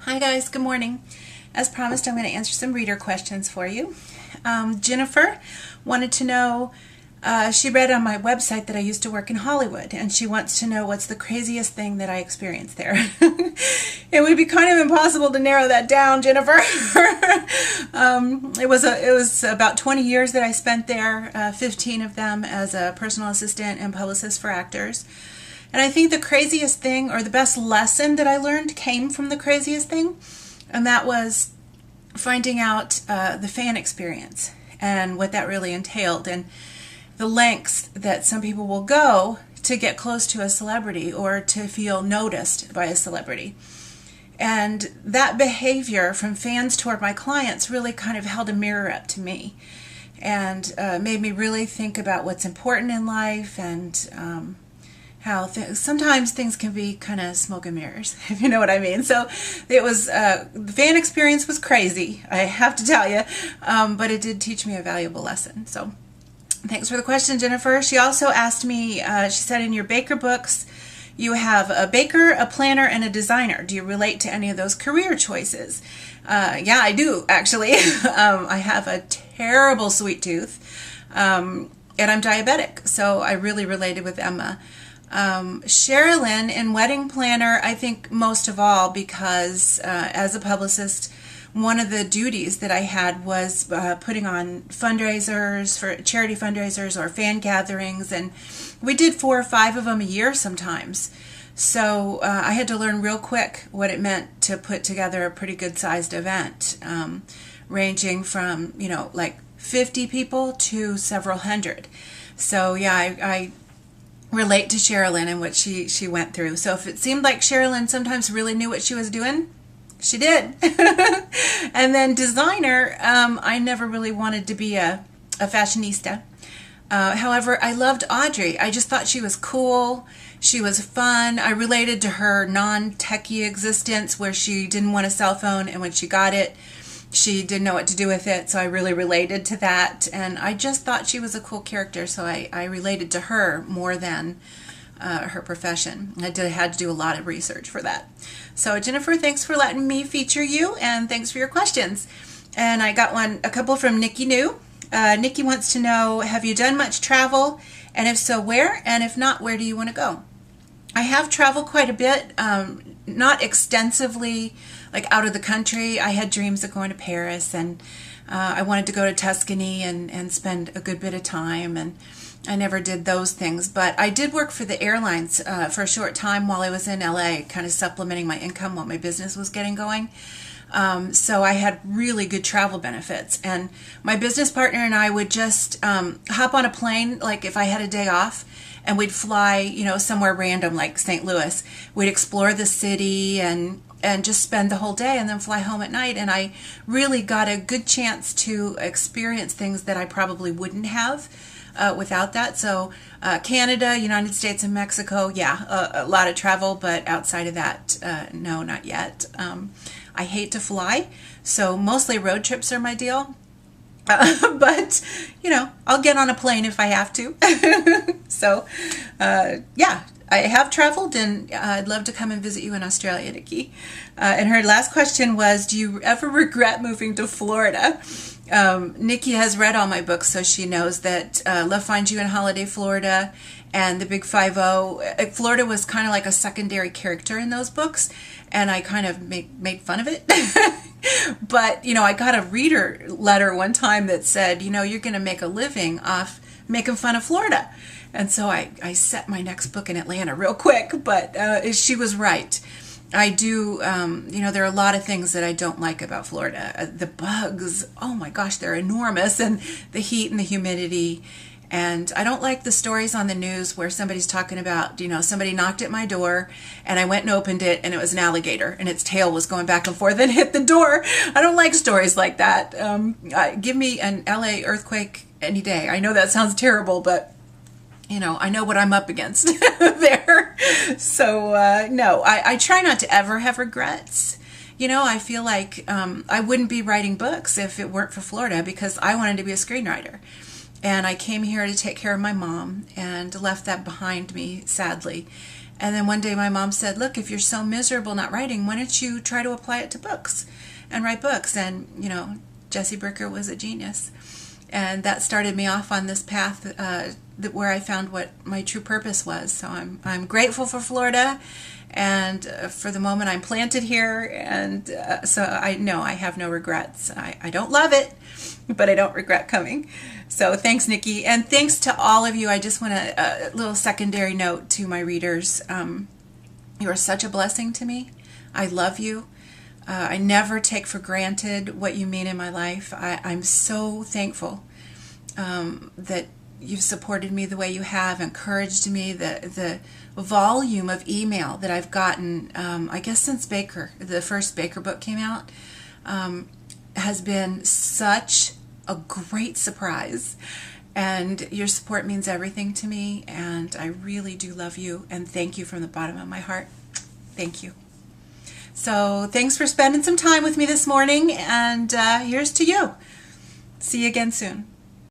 Hi guys, good morning. As promised, I'm going to answer some reader questions for you. Jennifer wanted to know, she read on my website that I used to work in Hollywood, and she wants to know what's the craziest thing that I experienced there. It would be kind of impossible to narrow that down, Jennifer. It was about 20 years that I spent there, 15 of them as a personal assistant and publicist for actors. And I think the craziest thing, or the best lesson that I learned, came from the craziest thing, and that was finding out the fan experience and what that really entailed, and the lengths that some people will go to get close to a celebrity or to feel noticed by a celebrity. And that behavior from fans toward my clients really kind of held a mirror up to me and made me really think about what's important in life and how sometimes things can be kind of smoke and mirrors, if you know what I mean. So it was, the fan experience was crazy, I have to tell you, but it did teach me a valuable lesson. So thanks for the question, Jennifer. She also asked me, she said in your baker books, you have a baker, a planner, and a designer. Do you relate to any of those career choices? Yeah, I do, actually. I have a terrible sweet tooth, and I'm diabetic, so I really related with Emma. Sherilyn in Wedding Planner, I think most of all because as a publicist, one of the duties that I had was putting on fundraisers for charity fundraisers or fan gatherings, and we did 4 or 5 of them a year sometimes. So I had to learn real quick what it meant to put together a pretty good sized event, ranging from, like 50 people to several hundred. So yeah, I relate to Sherilyn and what she went through. So if it seemed like Sherilyn sometimes really knew what she was doing, she did. And then designer, I never really wanted to be a fashionista. However, I loved Audrey. I just thought she was cool. She was fun. I related to her non-techie existence where she didn't want a cell phone, and when she got it, she didn't know what to do with it, so I really related to that, and I just thought she was a cool character, so I related to her more than her profession. I had to do a lot of research for that. So Jennifer, thanks for letting me feature you, and thanks for your questions. And I got a couple from Nikki New. Nikki wants to know, have you done much travel, and if so, where, and if not, where do you want to go? I have traveled quite a bit, not extensively, like out of the country. I had dreams of going to Paris, and I wanted to go to Tuscany and spend a good bit of time, and I never did those things. But I did work for the airlines for a short time while I was in LA, kind of supplementing my income while my business was getting going. So I had really good travel benefits, and my business partner and I would just hop on a plane, like if I had a day off, and we'd fly, somewhere random like St. Louis. We'd explore the city and just spend the whole day and then fly home at night. And I really got a good chance to experience things that I probably wouldn't have without that. So Canada, United States, and Mexico, yeah, a lot of travel, but outside of that, no, not yet. I hate to fly, so mostly road trips are my deal. But, I'll get on a plane if I have to. So, yeah, I have traveled, and I'd love to come and visit you in Australia, Nikki. And her last question was, do you ever regret moving to Florida? Nikki has read all my books, so she knows that Love Finds You in Holiday, Florida, and The Big 5-0. Florida was kind of like a secondary character in those books, and I kind of made fun of it. But, I got a reader letter one time that said, you're going to make a living off making fun of Florida. And so I set my next book in Atlanta real quick, but she was right. I do, there are a lot of things that I don't like about Florida. The bugs, oh my gosh, they're enormous, and the heat and the humidity. And I don't like the stories on the news where somebody's talking about, somebody knocked at my door and I went and opened it and it was an alligator and its tail was going back and forth and hit the door. I don't like stories like that. Give me an LA earthquake any day. I know that sounds terrible, but I know what I'm up against there. So, no, I try not to ever have regrets. I feel like I wouldn't be writing books if it weren't for Florida, because I wanted to be a screenwriter. And I came here to take care of my mom and left that behind me, sadly. And then one day my mom said, look, if you're so miserable not writing, why don't you try to apply it to books and write books? And, Jessie Bricker was a genius. And that started me off on this path where I found what my true purpose was. So I'm grateful for Florida and for the moment I'm planted here. And so I know I have no regrets. I don't love it, but I don't regret coming. So thanks, Nikki. And thanks to all of you. I just want a little secondary note to my readers. You are such a blessing to me. I love you. I never take for granted what you mean in my life. I'm so thankful that you've supported me the way you have, encouraged me. The volume of email that I've gotten, I guess since the first Baker book came out, has been such a great surprise. And your support means everything to me, and I really do love you, and thank you from the bottom of my heart. Thank you. So thanks for spending some time with me this morning, and here's to you. See you again soon.